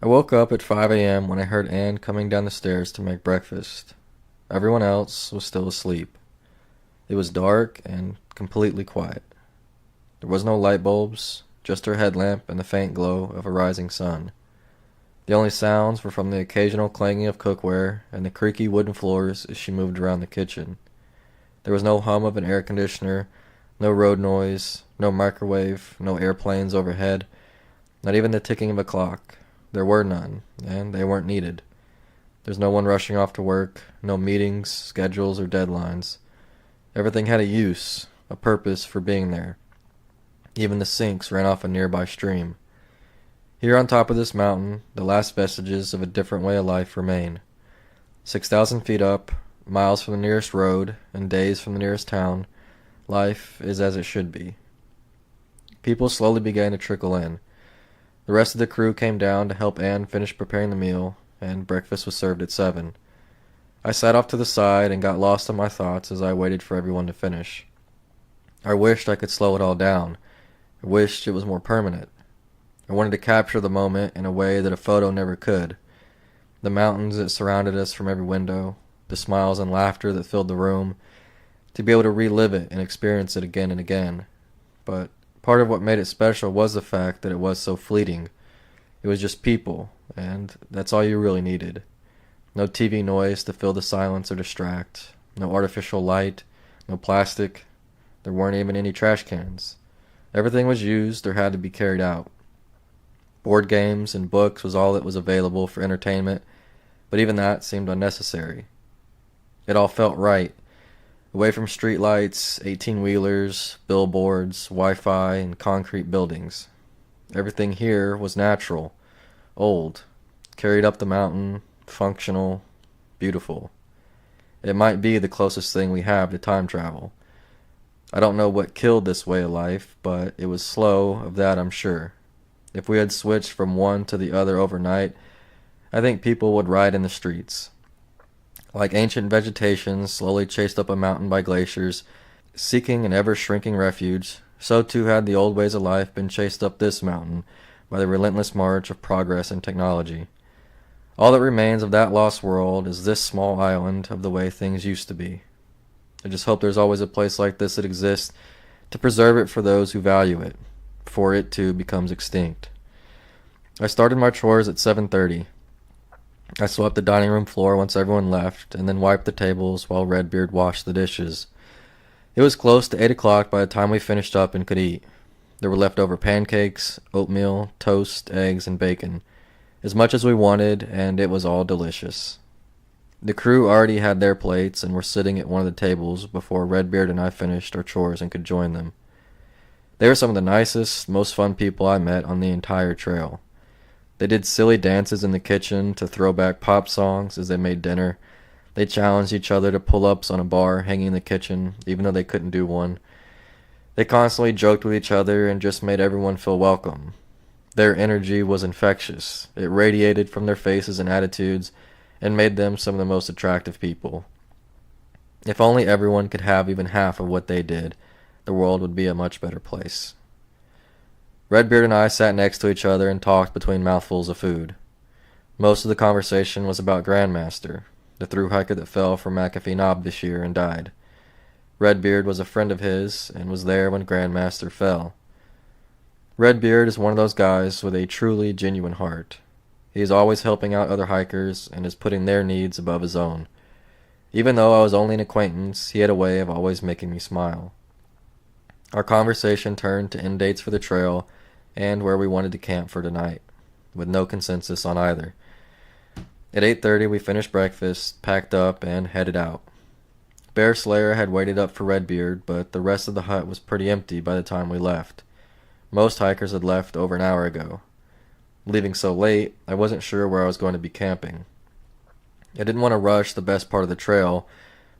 I woke up at 5 a.m. when I heard Anne coming down the stairs to make breakfast. Everyone else was still asleep. It was dark and completely quiet. There was no light bulbs, just her headlamp and the faint glow of a rising sun. The only sounds were from the occasional clanging of cookware and the creaky wooden floors as she moved around the kitchen. There was no hum of an air conditioner, no road noise, no microwave, no airplanes overhead, not even the ticking of a clock. There were none, and they weren't needed. There's no one rushing off to work, no meetings, schedules, or deadlines. Everything had a use, a purpose for being there. Even the sinks ran off a nearby stream. Here on top of this mountain, the last vestiges of a different way of life remain. 6,000 feet up, miles from the nearest road, and days from the nearest town, life is as it should be. People slowly began to trickle in. The rest of the crew came down to help Anne finish preparing the meal, and breakfast was served at 7. I sat off to the side and got lost in my thoughts as I waited for everyone to finish. I wished I could slow it all down. I wished it was more permanent. I wanted to capture the moment in a way that a photo never could. The mountains that surrounded us from every window, the smiles and laughter that filled the room, to be able to relive it and experience it again and again. But part of what made it special was the fact that it was so fleeting. It was just people, and that's all you really needed. No TV noise to fill the silence or distract. No artificial light. No plastic. There weren't even any trash cans. Everything was used or had to be carried out. Board games and books was all that was available for entertainment, but even that seemed unnecessary. It all felt right. Away from streetlights, 18-wheelers, billboards, Wi-Fi, and concrete buildings. Everything here was natural, old, carried up the mountain, functional, beautiful. It might be the closest thing we have to time travel. I don't know what killed this way of life, but it was slow, of that I'm sure. If we had switched from one to the other overnight, I think people would riot in the streets. Like ancient vegetation slowly chased up a mountain by glaciers, seeking an ever-shrinking refuge, so too had the old ways of life been chased up this mountain by the relentless march of progress and technology. All that remains of that lost world is this small island of the way things used to be. I just hope there's always a place like this that exists to preserve it for those who value it, before it too becomes extinct. I started my chores at 7:30. I swept the dining room floor once everyone left, and then wiped the tables while Redbeard washed the dishes. It was close to 8 o'clock by the time we finished up and could eat. There were leftover pancakes, oatmeal, toast, eggs, and bacon. As much as we wanted, and it was all delicious. The crew already had their plates and were sitting at one of the tables before Redbeard and I finished our chores and could join them. They were some of the nicest, most fun people I met on the entire trail. They did silly dances in the kitchen to throw back pop songs as they made dinner. They challenged each other to pull-ups on a bar hanging in the kitchen, even though they couldn't do one. They constantly joked with each other and just made everyone feel welcome. Their energy was infectious. It radiated from their faces and attitudes and made them some of the most attractive people. If only everyone could have even half of what they did, the world would be a much better place. Redbeard and I sat next to each other and talked between mouthfuls of food. Most of the conversation was about Grandmaster, the thru-hiker that fell from McAfee Knob this year and died. Redbeard was a friend of his and was there when Grandmaster fell. Redbeard is one of those guys with a truly genuine heart. He is always helping out other hikers and is putting their needs above his own. Even though I was only an acquaintance, he had a way of always making me smile. Our conversation turned to end dates for the trail and where we wanted to camp for tonight, with no consensus on either. At 8:30 we finished breakfast, packed up, and headed out. Bear Slayer had waited up for Redbeard, but the rest of the hut was pretty empty by the time we left. Most hikers had left over an hour ago. Leaving so late, I wasn't sure where I was going to be camping. I didn't want to rush the best part of the trail,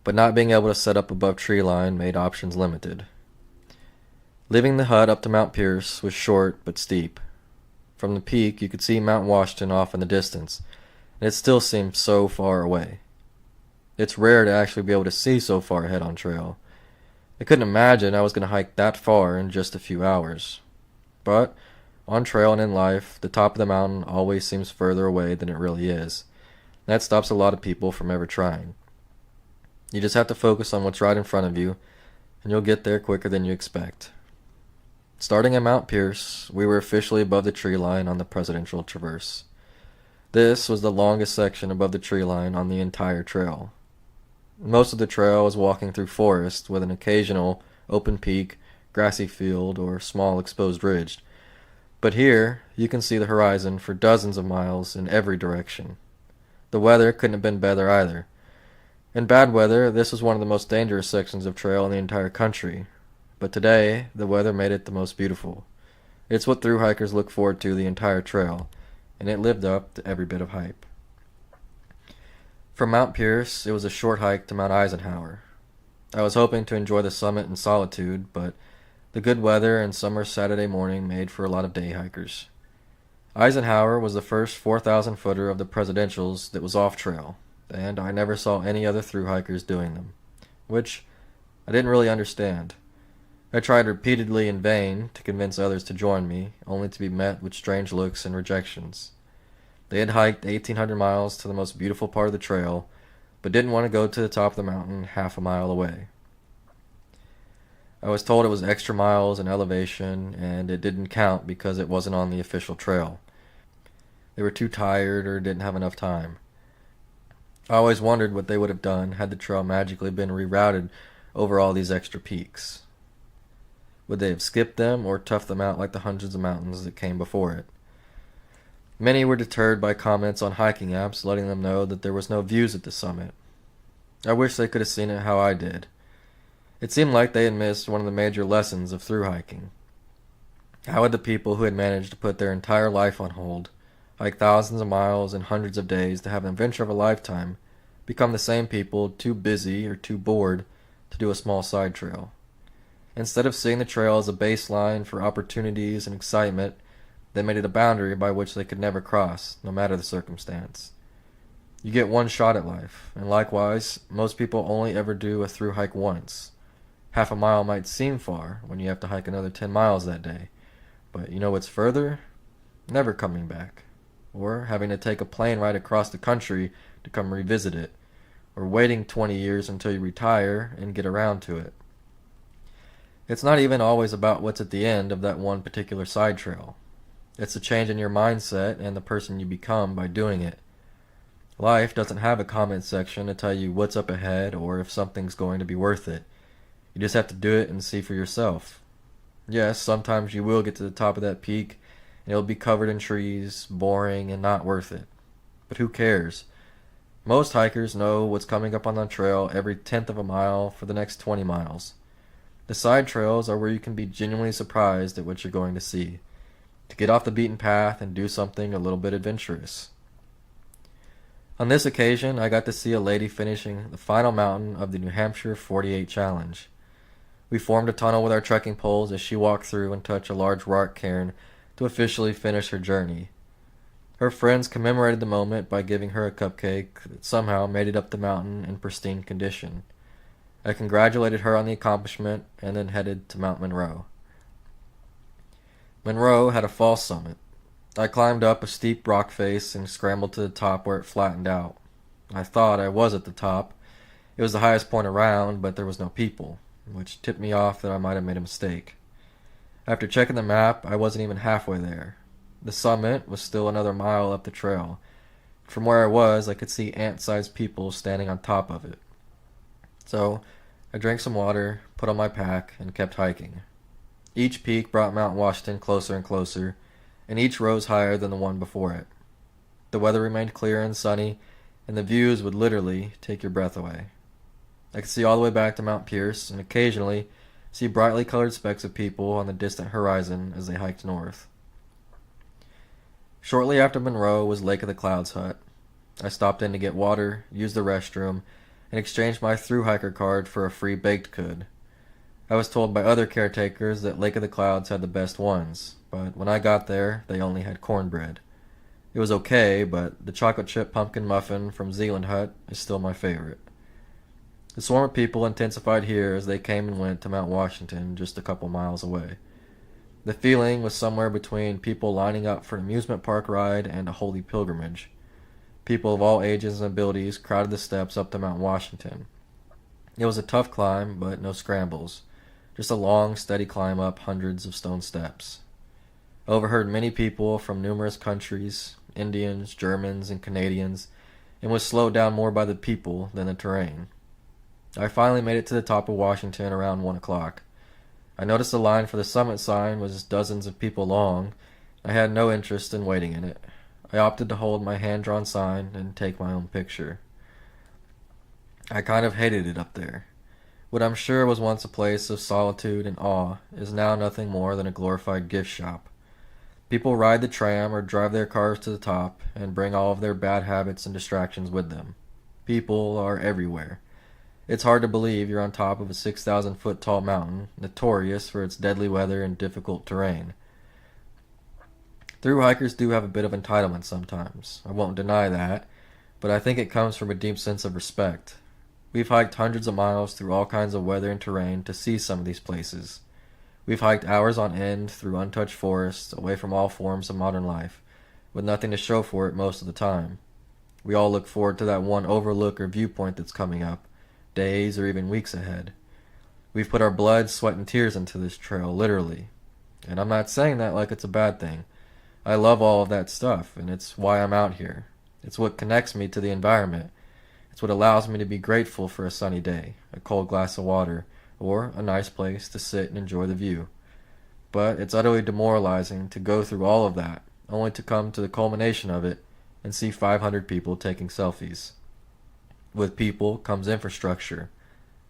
but not being able to set up above tree line made options limited. Leaving the hut up to Mount Pierce was short but steep. From the peak you could see Mount Washington off in the distance, and it still seemed so far away. It's rare to actually be able to see so far ahead on trail. I couldn't imagine I was going to hike that far in just a few hours. But On trail and in life, the top of the mountain always seems further away than it really is. That stops a lot of people from ever trying. You just have to focus on what's right in front of you, and you'll get there quicker than you expect. Starting at Mount Pierce, we were officially above the tree line on the Presidential Traverse. This was the longest section above the tree line on the entire trail. Most of the trail was walking through forest with an occasional open peak, grassy field, or small exposed ridge. But here, you can see the horizon for dozens of miles in every direction. The weather couldn't have been better either. In bad weather, this was one of the most dangerous sections of trail in the entire country. But today, the weather made it the most beautiful. It's what thru-hikers look forward to the entire trail, and it lived up to every bit of hype. From Mount Pierce, it was a short hike to Mount Eisenhower. I was hoping to enjoy the summit in solitude, but the good weather and summer Saturday morning made for a lot of day hikers. Eisenhower was the first 4,000-footer of the Presidentials that was off-trail, and I never saw any other thru-hikers doing them, which I didn't really understand. I tried repeatedly in vain to convince others to join me, only to be met with strange looks and rejections. They had hiked 1,800 miles to the most beautiful part of the trail, but didn't want to go to the top of the mountain half a mile away. I was told it was extra miles in elevation, and it didn't count because it wasn't on the official trail. They were too tired or didn't have enough time. I always wondered what they would have done had the trail magically been rerouted over all these extra peaks. Would they have skipped them or toughed them out like the hundreds of mountains that came before it? Many were deterred by comments on hiking apps letting them know that there was no views at the summit. I wish they could have seen it how I did. It seemed like they had missed one of the major lessons of thru-hiking. How had the people who had managed to put their entire life on hold, hike thousands of miles and hundreds of days to have an adventure of a lifetime, become the same people too busy or too bored to do a small side trail? Instead of seeing the trail as a baseline for opportunities and excitement, they made it a boundary by which they could never cross, no matter the circumstance. You get one shot at life, and likewise, most people only ever do a thru-hike once. Half a mile might seem far when you have to hike another 10 miles that day, but you know what's further? Never coming back, or having to take a plane ride across the country to come revisit it, or waiting 20 years until you retire and get around to it. It's not even always about what's at the end of that one particular side trail. It's the change in your mindset and the person you become by doing it. Life doesn't have a comment section to tell you what's up ahead or if something's going to be worth it. You just have to do it and see for yourself. Yes, sometimes you will get to the top of that peak and it'll be covered in trees, boring, and not worth it. But who cares? Most hikers know what's coming up on the trail every 1/10 of a mile for the next 20 miles. The side trails are where you can be genuinely surprised at what you're going to see, to get off the beaten path and do something a little bit adventurous. On this occasion, I got to see a lady finishing the final mountain of the New Hampshire 48 Challenge. We formed a tunnel with our trekking poles as she walked through and touched a large rock cairn to officially finish her journey. Her friends commemorated the moment by giving her a cupcake that somehow made it up the mountain in pristine condition. I congratulated her on the accomplishment and then headed to Mount Monroe. Monroe had a false summit. I climbed up a steep rock face and scrambled to the top where it flattened out. I thought I was at the top. It was the highest point around, but there was no people, which tipped me off that I might have made a mistake. After checking the map, I wasn't even halfway there. The summit was still another mile up the trail. From where I was, I could see ant-sized people standing on top of it. So, I drank some water, put on my pack, and kept hiking. Each peak brought Mount Washington closer and closer, and each rose higher than the one before it. The weather remained clear and sunny, and the views would literally take your breath away. I could see all the way back to Mount Pierce, and occasionally see brightly colored specks of people on the distant horizon as they hiked north. Shortly after Monroe was Lake of the Clouds hut. I stopped in to get water, used the restroom, and exchanged my thru-hiker card for a free baked good. I was told by other caretakers that Lake of the Clouds had the best ones, but when I got there, they only had cornbread. It was okay, but the chocolate chip pumpkin muffin from Zealand Hut is still my favorite. The swarm of people intensified here as they came and went to Mount Washington just a couple miles away. The feeling was somewhere between people lining up for an amusement park ride and a holy pilgrimage. People of all ages and abilities crowded the steps up to Mount Washington. It was a tough climb, but no scrambles. Just a long, steady climb up hundreds of stone steps. I overheard many people from numerous countries, Indians, Germans, and Canadians, and was slowed down more by the people than the terrain. I finally made it to the top of Washington around 1 o'clock. I noticed the line for the summit sign was dozens of people long. I had no interest in waiting in it. I opted to hold my hand-drawn sign and take my own picture. I kind of hated it up there. What I'm sure was once a place of solitude and awe is now nothing more than a glorified gift shop. People ride the tram or drive their cars to the top and bring all of their bad habits and distractions with them. People are everywhere. It's hard to believe you're on top of a 6,000-foot tall mountain, notorious for its deadly weather and difficult terrain. Thru-hikers do have a bit of entitlement sometimes. I won't deny that, but I think it comes from a deep sense of respect. We've hiked hundreds of miles through all kinds of weather and terrain to see some of these places. We've hiked hours on end through untouched forests, away from all forms of modern life, with nothing to show for it most of the time. We all look forward to that one overlook or viewpoint that's coming up, days or even weeks ahead. We've put our blood, sweat, and tears into this trail, literally. And I'm not saying that like it's a bad thing. I love all of that stuff, and it's why I'm out here. It's what connects me to the environment. It's what allows me to be grateful for a sunny day, a cold glass of water, or a nice place to sit and enjoy the view. But it's utterly demoralizing to go through all of that, only to come to the culmination of it and see 500 people taking selfies. With people comes infrastructure.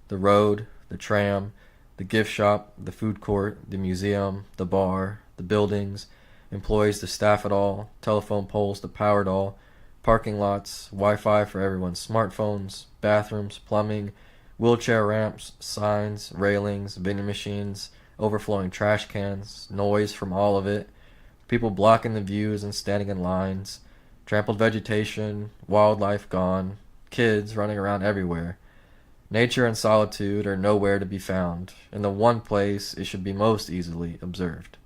The road, the tram, the gift shop, the food court, the museum, the bar, the buildings, employees to staff it all, telephone poles to power it all, parking lots, Wi-Fi for everyone's smartphones, bathrooms, plumbing, wheelchair ramps, signs, railings, vending machines, overflowing trash cans, noise from all of it, people blocking the views and standing in lines, trampled vegetation, wildlife gone, kids running around everywhere. Nature and solitude are nowhere to be found, in the one place it should be most easily observed.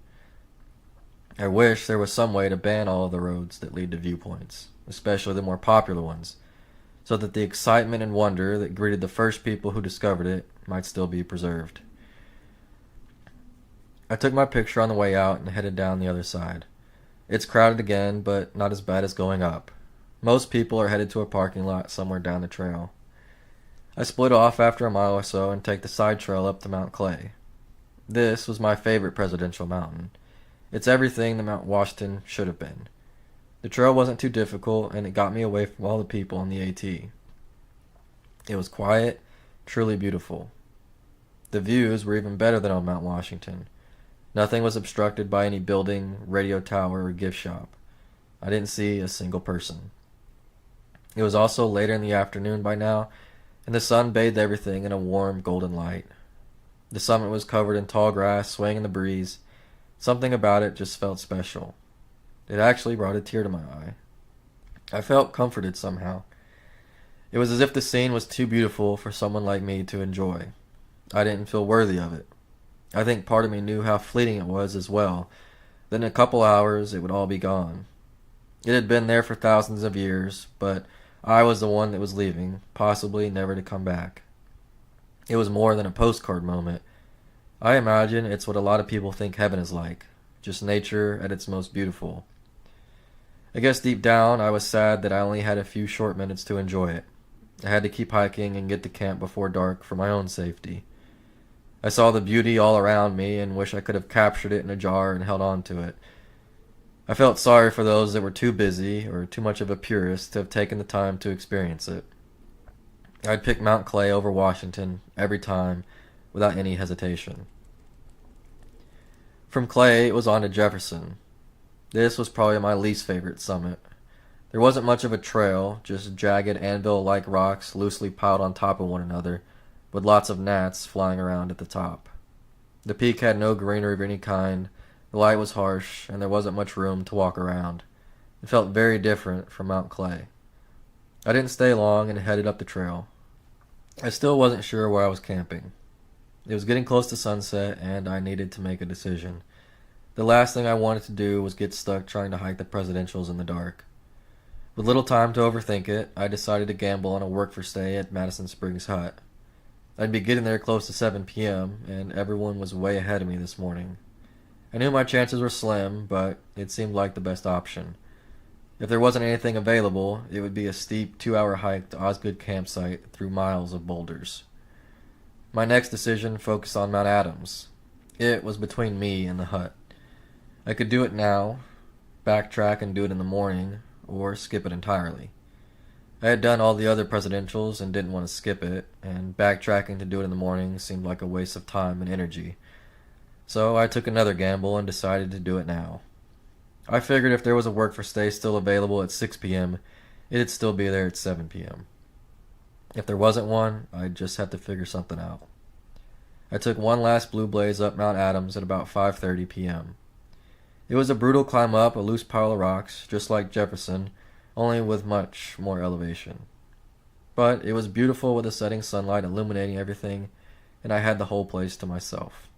I wish there was some way to ban all of the roads that lead to viewpoints, especially the more popular ones, so that the excitement and wonder that greeted the first people who discovered it might still be preserved. I took my picture on the way out and headed down the other side. It's crowded again, but not as bad as going up. Most people are headed to a parking lot somewhere down the trail. I split off after a mile or so and take the side trail up to Mount Clay. This was my favorite presidential mountain. It's everything that Mount Washington should have been. The trail wasn't too difficult, and it got me away from all the people on the AT. It was quiet, truly beautiful. The views were even better than on Mount Washington. Nothing was obstructed by any building, radio tower, or gift shop. I didn't see a single person. It was also later in the afternoon by now, and the sun bathed everything in a warm golden light. The summit was covered in tall grass swaying in the breeze. Something about it just felt special. It actually brought a tear to my eye. I felt comforted somehow. It was as if the scene was too beautiful for someone like me to enjoy. I didn't feel worthy of it. I think part of me knew how fleeting it was as well. Then in a couple hours it would all be gone. It had been there for thousands of years, but I was the one that was leaving, possibly never to come back. It was more than a postcard moment. I imagine it's what a lot of people think heaven is like, just nature at its most beautiful. I guess deep down I was sad that I only had a few short minutes to enjoy it. I had to keep hiking and get to camp before dark for my own safety. I saw the beauty all around me and wish I could have captured it in a jar and held on to it. I felt sorry for those that were too busy or too much of a purist to have taken the time to experience it. I'd pick Mount Clay over Washington every time without any hesitation. From Clay, it was on to Jefferson. This was probably my least favorite summit. There wasn't much of a trail, just jagged anvil-like rocks loosely piled on top of one another, with lots of gnats flying around at the top. The peak had no greenery of any kind, the light was harsh, and there wasn't much room to walk around. It felt very different from Mount Clay. I didn't stay long and headed up the trail. I still wasn't sure where I was camping. It was getting close to sunset, and I needed to make a decision. The last thing I wanted to do was get stuck trying to hike the presidentials in the dark. With little time to overthink it, I decided to gamble on a work for stay at Madison Springs Hut. I'd be getting there close to 7 p.m., and everyone was way ahead of me this morning. I knew my chances were slim, but it seemed like the best option. If there wasn't anything available, it would be a steep 2-hour hike to Osgood campsite through miles of boulders. My next decision focused on Mount Adams. It was between me and the hut. I could do it now, backtrack and do it in the morning, or skip it entirely. I had done all the other presidentials and didn't want to skip it, and backtracking to do it in the morning seemed like a waste of time and energy. So I took another gamble and decided to do it now. I figured if there was a work for stay still available at 6 p.m., it'd still be there at 7 p.m. If there wasn't one, I'd just have to figure something out. I took one last blue blaze up Mount Adams at about 5:30 p.m. It was a brutal climb up a loose pile of rocks, just like Jefferson, only with much more elevation. But it was beautiful with the setting sunlight illuminating everything, and I had the whole place to myself.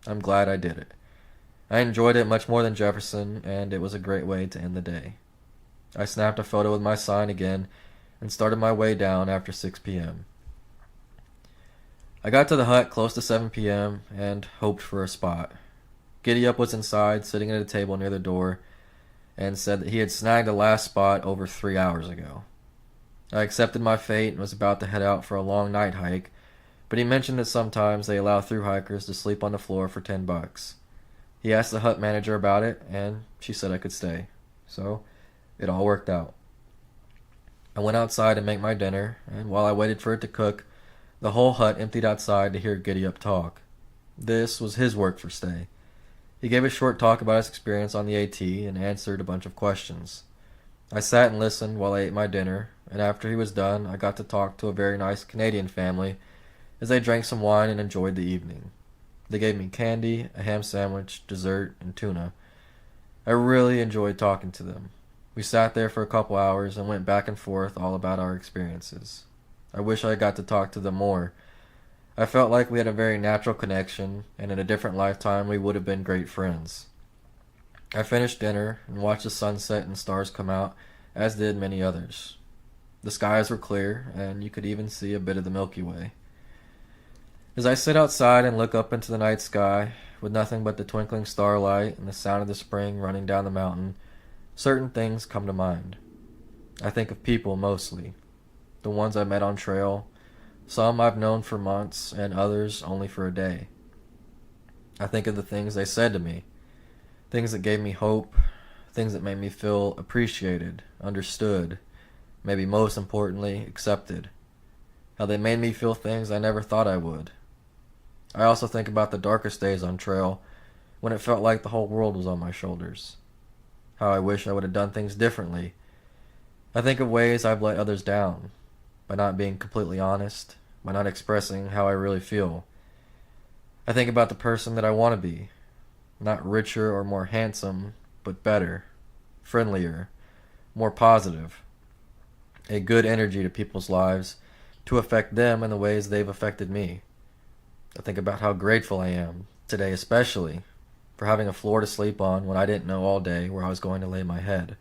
I'm glad I did it. I enjoyed it much more than Jefferson, and it was a great way to end the day. I snapped a photo with my sign again and started my way down after 6 p.m. I got to the hut close to 7 p.m. and hoped for a spot. Giddy Up was inside, sitting at a table near the door, and said that he had snagged the last spot over 3 hours ago. I accepted my fate and was about to head out for a long night hike, but he mentioned that sometimes they allow thru-hikers to sleep on the floor for $10. He asked the hut manager about it, and she said I could stay. So, it all worked out. I went outside to make my dinner, and while I waited for it to cook, the whole hut emptied outside to hear Giddy Up talk. This was his work for stay. He gave a short talk about his experience on the AT and answered a bunch of questions. I sat and listened while I ate my dinner, and after he was done, I got to talk to a very nice Canadian family as they drank some wine and enjoyed the evening. They gave me candy, a ham sandwich, dessert, and tuna. I really enjoyed talking to them. We sat there for a couple hours and went back and forth all about our experiences. I wish I got to talk to them more. I felt like we had a very natural connection, and in a different lifetime we would have been great friends. I finished dinner and watched the sunset and stars come out, as did many others. The skies were clear, and you could even see a bit of the Milky Way. As I sit outside and look up into the night sky, with nothing but the twinkling starlight and the sound of the spring running down the mountain, certain things come to mind. I think of people mostly. The ones I met on trail, some I've known for months, and others only for a day. I think of the things they said to me, things that gave me hope, things that made me feel appreciated, understood, maybe most importantly, accepted. How they made me feel things I never thought I would. I also think about the darkest days on trail, when it felt like the whole world was on my shoulders. How I wish I would have done things differently. I think of ways I've let others down, by not being completely honest, by not expressing how I really feel. I think about the person that I want to be, not richer or more handsome, but better, friendlier, more positive, a good energy to people's lives, to affect them in the ways they've affected me. I think about how grateful I am, today especially, for having a floor to sleep on when I didn't know all day where I was going to lay my head.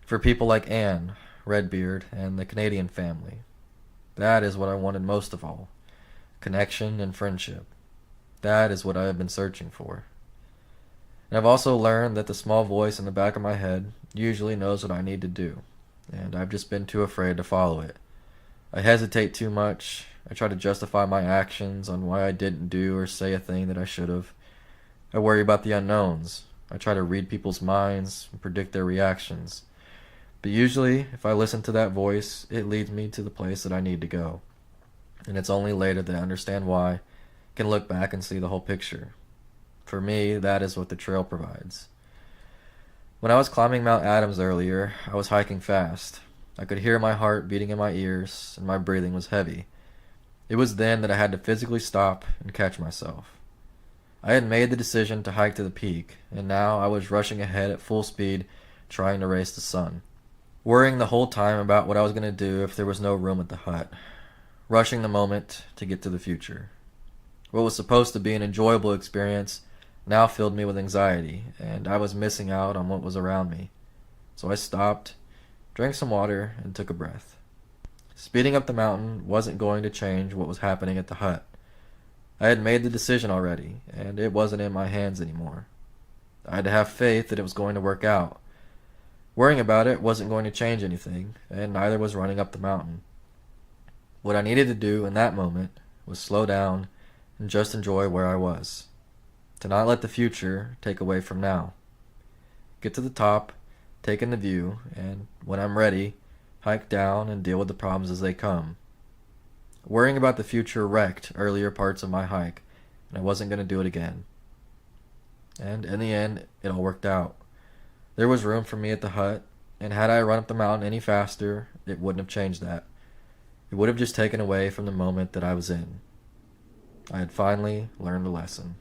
For people like Anne, Redbeard, and the Canadian family. That is what I wanted most of all. Connection and friendship. That is what I have been searching for. And I've also learned that the small voice in the back of my head usually knows what I need to do, and I've just been too afraid to follow it. I hesitate too much. I try to justify my actions on why I didn't do or say a thing that I should have. I worry about the unknowns. I try to read people's minds and predict their reactions. But usually, if I listen to that voice, it leads me to the place that I need to go. And it's only later that I understand why, I can look back and see the whole picture. For me, that is what the trail provides. When I was climbing Mount Adams earlier, I was hiking fast. I could hear my heart beating in my ears, and my breathing was heavy. It was then that I had to physically stop and catch myself. I had made the decision to hike to the peak, and now I was rushing ahead at full speed, trying to race the sun. Worrying the whole time about what I was going to do if there was no room at the hut. Rushing the moment to get to the future. What was supposed to be an enjoyable experience now filled me with anxiety, and I was missing out on what was around me. So I stopped, drank some water, and took a breath. Speeding up the mountain wasn't going to change what was happening at the hut. I had made the decision already, and it wasn't in my hands anymore. I had to have faith that it was going to work out. Worrying about it wasn't going to change anything, and neither was running up the mountain. What I needed to do in that moment was slow down and just enjoy where I was. To not let the future take away from now. Get to the top, take in the view, and when I'm ready, hike down and deal with the problems as they come. Worrying about the future wrecked earlier parts of my hike, and I wasn't going to do it again. And in the end, it all worked out. There was room for me at the hut, and had I run up the mountain any faster, it wouldn't have changed that. It would have just taken away from the moment that I was in. I had finally learned a lesson.